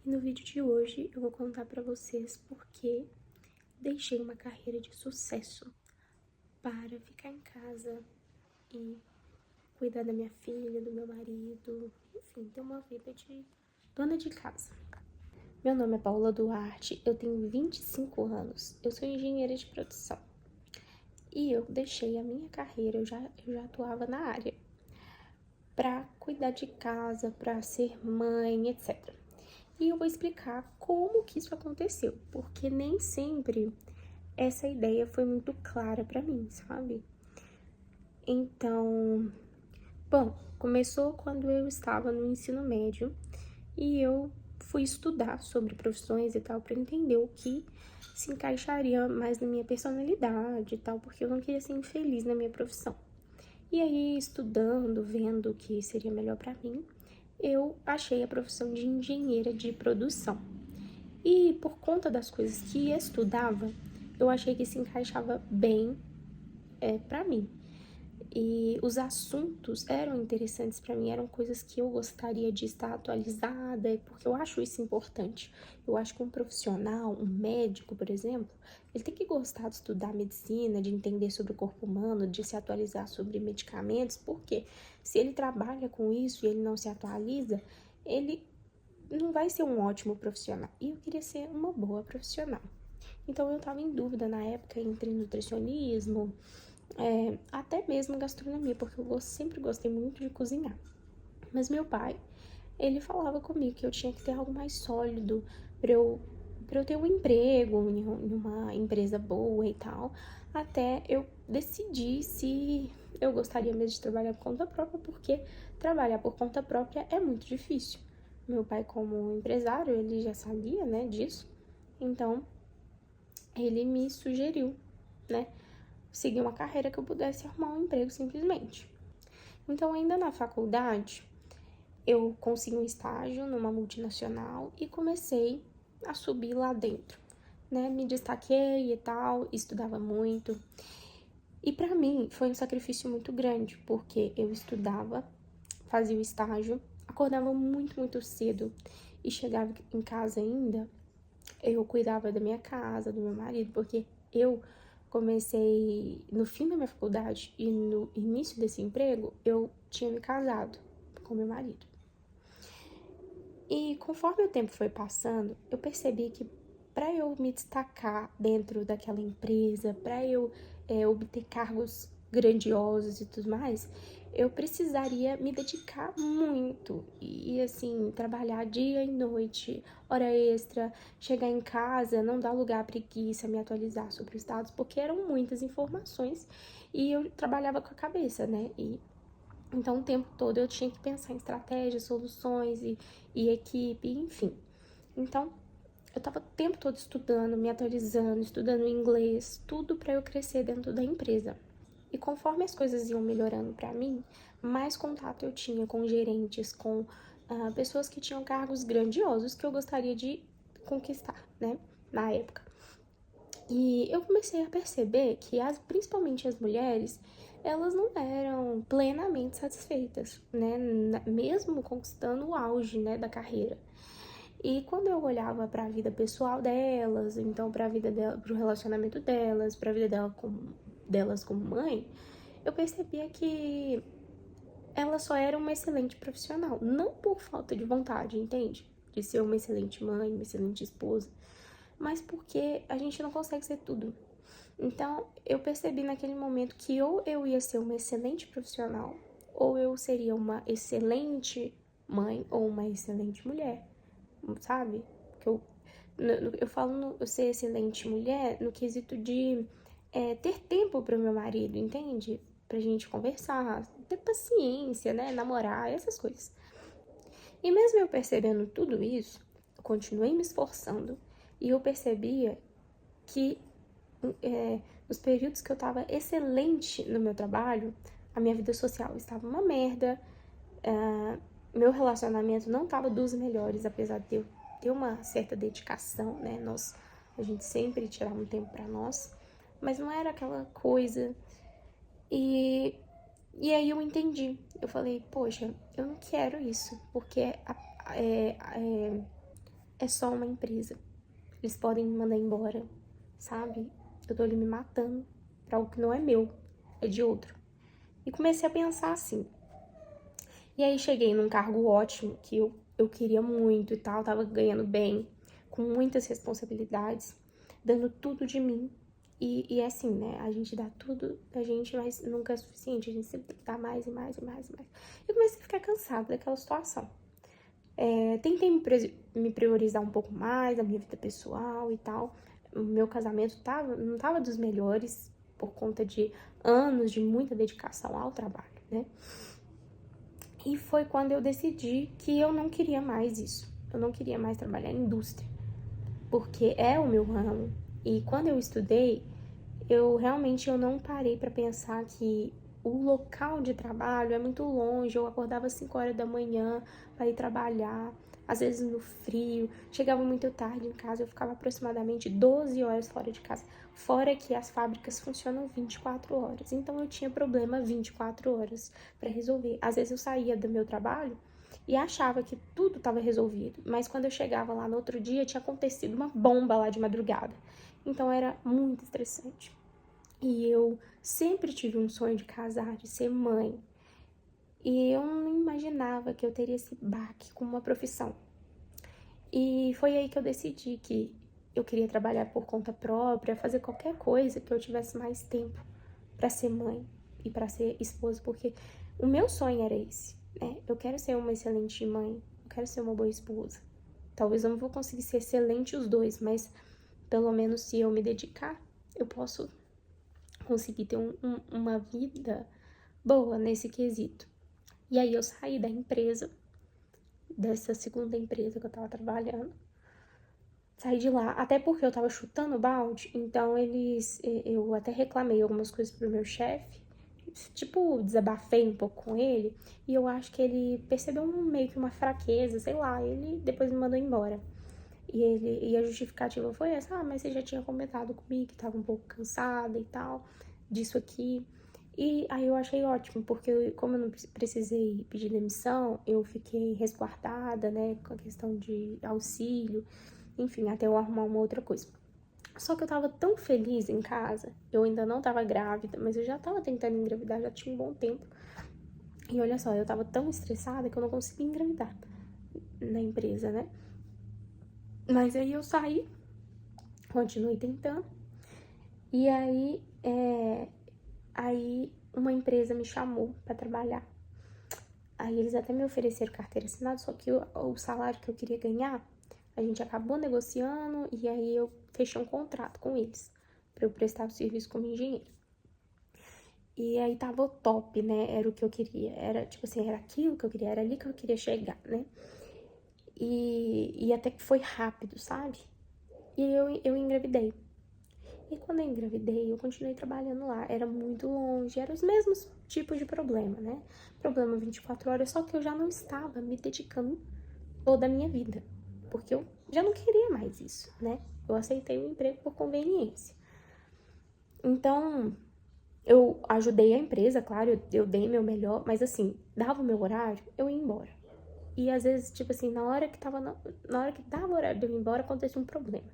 E no vídeo de hoje eu vou contar pra vocês por que deixei uma carreira de sucesso para ficar em casa e cuidar da minha filha, do meu marido, enfim, ter uma vida de dona de casa. Meu nome é Paula Duarte, eu tenho 25 anos, eu sou engenheira de produção. E eu deixei a minha carreira, eu já atuava na área, para cuidar de casa, para ser mãe, etc. E eu vou explicar como que isso aconteceu, porque nem sempre essa ideia foi muito clara para mim, sabe? Então, bom, começou quando eu estava no ensino médio e eu fui estudar sobre profissões e tal para entender o que se encaixaria mais na minha personalidade e tal, porque eu não queria ser infeliz na minha profissão. E aí, estudando, vendo o que seria melhor para mim, eu achei a profissão de engenheira de produção. E por conta das coisas que estudava, eu achei que se encaixava bem para mim. E os assuntos eram interessantes para mim, eram coisas que eu gostaria de estar atualizada, porque eu acho isso importante. Eu acho que um profissional, um médico, por exemplo, ele tem que gostar de estudar medicina, de entender sobre o corpo humano, de se atualizar sobre medicamentos, porque se ele trabalha com isso e ele não se atualiza, ele não vai ser um ótimo profissional. E eu queria ser uma boa profissional. Então eu estava em dúvida na época entre nutricionismo, até mesmo gastronomia, porque eu sempre gostei muito de cozinhar. Mas meu pai, ele falava comigo que eu tinha que ter algo mais sólido para eu ter um emprego em uma empresa boa e tal, até eu decidir se eu gostaria mesmo de trabalhar por conta própria, porque trabalhar por conta própria é muito difícil. Meu pai, como empresário, ele já sabia, né, disso, então ele me sugeriu, né, seguir uma carreira que eu pudesse arrumar um emprego simplesmente. Então, ainda na faculdade, eu consegui um estágio numa multinacional e comecei a subir lá dentro, né? Me destaquei e tal, estudava muito. E para mim foi um sacrifício muito grande, porque eu estudava, fazia o estágio, acordava muito cedo e chegava em casa ainda, eu cuidava da minha casa, do meu marido, porque eu comecei no fim da minha faculdade e no início desse emprego, eu tinha me casado com meu marido. E conforme o tempo foi passando, eu percebi que para eu me destacar dentro daquela empresa, para eu obter cargos grandiosos e tudo mais, eu precisaria me dedicar muito e assim, trabalhar dia e noite, hora extra, chegar em casa, não dar lugar à preguiça, me atualizar sobre os dados, porque eram muitas informações e eu trabalhava com a cabeça, né? Então, o tempo todo eu tinha que pensar em estratégias, soluções e equipe, enfim. Então, eu tava o tempo todo estudando, me atualizando, estudando inglês, tudo para eu crescer dentro da empresa. E conforme as coisas iam melhorando para mim, mais contato eu tinha com gerentes, com pessoas que tinham cargos grandiosos que eu gostaria de conquistar, né, na época. E eu comecei a perceber que, principalmente as mulheres, elas não eram plenamente satisfeitas, né? Mesmo conquistando o auge, né, da carreira. E quando eu olhava para a vida pessoal delas, então para a vida dela, para o relacionamento delas, para a vida delas como mãe, eu percebia que ela só era uma excelente profissional, não por falta de vontade, entende? De ser uma excelente mãe, uma excelente esposa, mas porque a gente não consegue ser tudo. Então, eu percebi naquele momento que ou eu ia ser uma excelente profissional, ou eu seria uma excelente mãe ou uma excelente mulher, sabe? Que eu falo eu ser excelente mulher no quesito de ter tempo para o meu marido, entende? Pra gente conversar, ter paciência, né? Namorar, essas coisas. E mesmo eu percebendo tudo isso, eu continuei me esforçando e eu percebia que nos períodos que eu estava excelente no meu trabalho, a minha vida social estava uma merda, meu relacionamento não estava dos melhores, apesar de eu ter uma certa dedicação, né? A gente sempre tirava um tempo para nós, mas não era aquela coisa. E aí eu entendi. Eu falei, poxa, eu não quero isso, porque é só uma empresa. Eles podem me mandar embora, sabe? Eu tô ali me matando pra algo que não é meu, é de outro. E comecei a pensar assim. E aí cheguei num cargo ótimo, que eu queria muito e tal, tava ganhando bem, com muitas responsabilidades, dando tudo de mim. E é assim, né? A gente dá tudo da gente, mas nunca é suficiente. A gente sempre tem que dar mais e mais e mais e mais. Eu comecei a ficar cansada daquela situação. Tentei me priorizar um pouco mais, a minha vida pessoal e tal. O meu casamento não tava dos melhores, por conta de anos de muita dedicação ao trabalho, né? E foi quando eu decidi que eu não queria mais isso. Eu não queria mais trabalhar em indústria, porque é o meu ramo. E quando eu estudei, eu não parei para pensar que o local de trabalho é muito longe. Eu acordava às 5 horas da manhã para ir trabalhar, às vezes no frio, chegava muito tarde em casa, eu ficava aproximadamente 12 horas fora de casa. Fora que as fábricas funcionam 24 horas, então eu tinha problema 24 horas para resolver. Às vezes eu saía do meu trabalho e achava que tudo estava resolvido, mas quando eu chegava lá no outro dia tinha acontecido uma bomba lá de madrugada. Então era muito estressante. E eu sempre tive um sonho de casar, de ser mãe. E eu não imaginava que eu teria esse baque com uma profissão. E foi aí que eu decidi que eu queria trabalhar por conta própria, fazer qualquer coisa que eu tivesse mais tempo para ser mãe e para ser esposa, porque o meu sonho era esse, né? Eu quero ser uma excelente mãe, eu quero ser uma boa esposa. Talvez eu não vou conseguir ser excelente os dois, mas pelo menos se eu me dedicar, eu posso conseguir ter uma vida boa nesse quesito. E aí eu saí da empresa, dessa segunda empresa que eu tava trabalhando, saí de lá, até porque eu tava chutando balde, então eu até reclamei algumas coisas pro meu chefe, tipo, desabafei um pouco com ele, e eu acho que ele percebeu meio que uma fraqueza, sei lá, ele depois me mandou embora. E a justificativa foi essa: mas você já tinha comentado comigo que tava um pouco cansada e tal, disso aqui. E aí eu achei ótimo, porque como eu não precisei pedir demissão, eu fiquei resguardada, né, com a questão de auxílio, enfim, até eu arrumar uma outra coisa. Só que eu tava tão feliz em casa, eu ainda não tava grávida, mas eu já tava tentando engravidar, já tinha um bom tempo. E olha só, eu tava tão estressada que eu não conseguia engravidar na empresa, né? Mas aí eu saí, continuei tentando. E aí uma empresa me chamou pra trabalhar. Aí eles até me ofereceram carteira assinada, só que o salário que eu queria ganhar, a gente acabou negociando e aí eu fechei um contrato com eles pra eu prestar o serviço como engenheiro. E aí tava o top, né? Era o que eu queria. Era tipo assim, era aquilo que eu queria, era ali que eu queria chegar, né? E até que foi rápido, sabe? E eu engravidei. E quando eu engravidei, eu continuei trabalhando lá. Era muito longe, eram os mesmos tipos de problema, né? Problema 24 horas, só que eu já não estava me dedicando toda a minha vida. Porque eu já não queria mais isso, né? Eu aceitei o emprego por conveniência. Então, eu ajudei a empresa, claro, eu dei meu melhor, mas assim, dava o meu horário, eu ia embora. E às vezes, tipo assim, na hora que dava o horário de eu ir embora, acontecia um problema.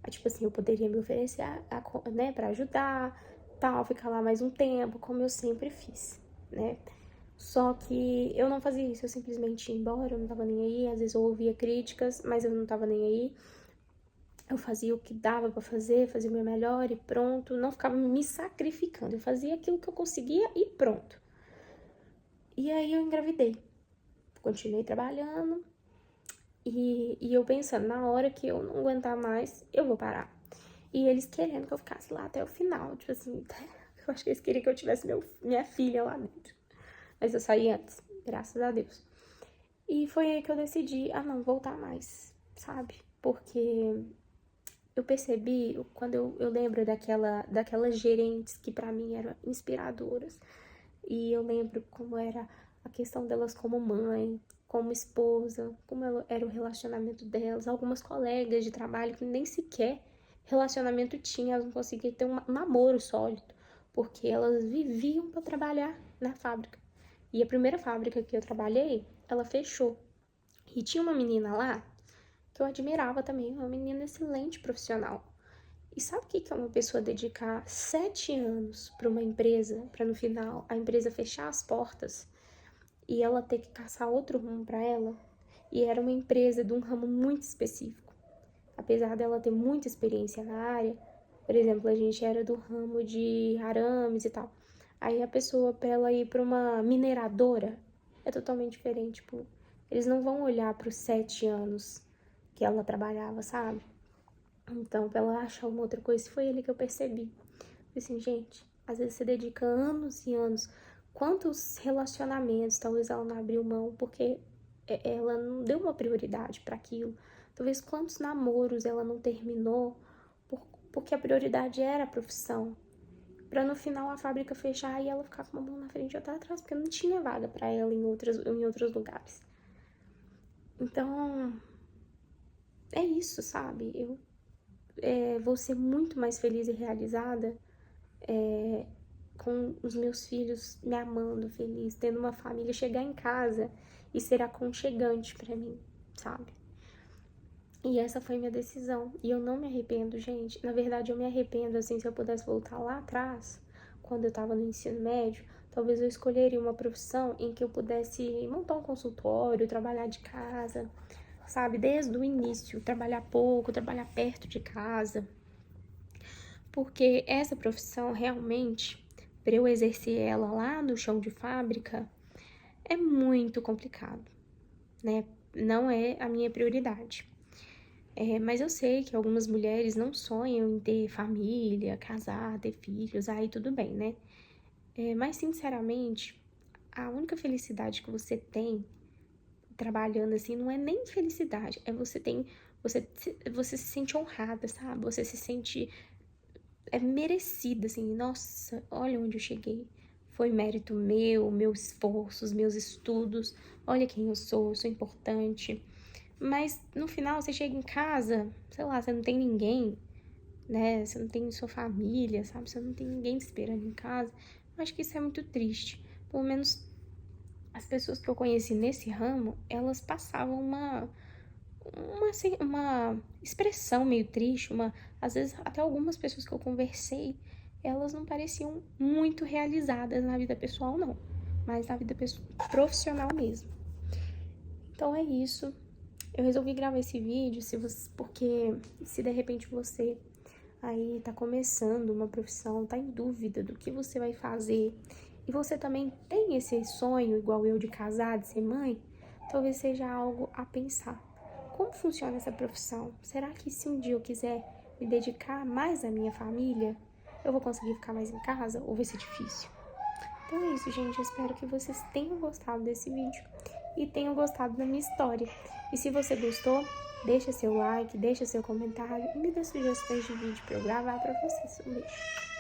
Aí, tipo assim, eu poderia me oferecer, né, pra ajudar, tal, ficar lá mais um tempo, como eu sempre fiz, né? Só que eu não fazia isso, eu simplesmente ia embora, eu não tava nem aí. Às vezes eu ouvia críticas, mas eu não tava nem aí. Eu fazia o que dava pra fazer, fazia o meu melhor e pronto. Não ficava me sacrificando, eu fazia aquilo que eu conseguia e pronto. E aí eu engravidei. Continuei trabalhando e eu pensando, na hora que eu não aguentar mais, eu vou parar. E eles querendo que eu ficasse lá até o final, tipo assim, eu acho que eles queriam que eu tivesse minha filha lá dentro. Mas eu saí antes, graças a Deus. E foi aí que eu decidi, não voltar mais, sabe? Porque eu percebi, quando eu lembro daquelas gerentes que pra mim eram inspiradoras. E eu lembro como era a questão delas como mãe, como esposa, como era o relacionamento delas. Algumas colegas de trabalho que nem sequer relacionamento tinha, elas não conseguiam ter um namoro sólido, porque elas viviam para trabalhar na fábrica. E a primeira fábrica que eu trabalhei, ela fechou. E tinha uma menina lá que eu admirava também, uma menina excelente profissional. E sabe o que é uma pessoa dedicar 7 anos para uma empresa, para no final a empresa fechar as portas e ela ter que caçar outro rumo para ela? E era uma empresa de um ramo muito específico. Apesar dela ter muita experiência na área, por exemplo, a gente era do ramo de arames e tal. Aí a pessoa, para ela ir para uma mineradora, é totalmente diferente. Tipo, eles não vão olhar para os 7 anos que ela trabalhava, sabe? Então, pra ela achar uma outra coisa, foi ali que eu percebi. Falei assim, gente, às vezes você dedica anos e anos. Quantos relacionamentos talvez ela não abriu mão porque ela não deu uma prioridade para aquilo. Talvez quantos namoros ela não terminou porque a prioridade era a profissão. Pra no final a fábrica fechar e ela ficar com uma mão na frente e outra atrás, porque não tinha vaga para ela em outros lugares. Então, é isso, sabe? Eu vou ser muito mais feliz e realizada com os meus filhos me amando, feliz, tendo uma família, chegar em casa e ser aconchegante pra mim, sabe? E essa foi minha decisão. E eu não me arrependo, gente. Na verdade, eu me arrependo, assim, se eu pudesse voltar lá atrás, quando eu tava no ensino médio, talvez eu escolheria uma profissão em que eu pudesse montar um consultório, trabalhar de casa, sabe? Desde o início, trabalhar pouco, trabalhar perto de casa. Porque essa profissão realmente, para eu exercer ela lá no chão de fábrica, é muito complicado, né? Não é a minha prioridade. Mas eu sei que algumas mulheres não sonham em ter família, casar, ter filhos, aí tudo bem, né? Mas sinceramente, a única felicidade que você tem trabalhando assim não é nem felicidade, você se sente honrada, sabe? Você se sente merecida, assim, nossa, olha onde eu cheguei. Foi mérito meu, meus esforços, meus estudos, olha quem eu sou importante. Mas no final você chega em casa, sei lá, você não tem ninguém, né? Você não tem sua família, sabe? Você não tem ninguém te esperando em casa. Eu acho que isso é muito triste. Pelo menos as pessoas que eu conheci nesse ramo, elas passavam uma expressão meio triste, às vezes até algumas pessoas que eu conversei, elas não pareciam muito realizadas na vida pessoal, não, mas na vida profissional mesmo. Então é isso. Eu resolvi gravar esse vídeo porque se de repente você aí tá começando uma profissão, tá em dúvida do que você vai fazer, e você também tem esse sonho, igual eu, de casar, de ser mãe, talvez seja algo a pensar. Como funciona essa profissão? Será que se um dia eu quiser me dedicar mais à minha família, eu vou conseguir ficar mais em casa ou vai ser difícil? Então é isso, gente. Eu espero que vocês tenham gostado desse vídeo e tenham gostado da minha história. E se você gostou, deixa seu like, deixa seu comentário e me dê sugestões de vídeo para eu gravar para vocês. Um beijo.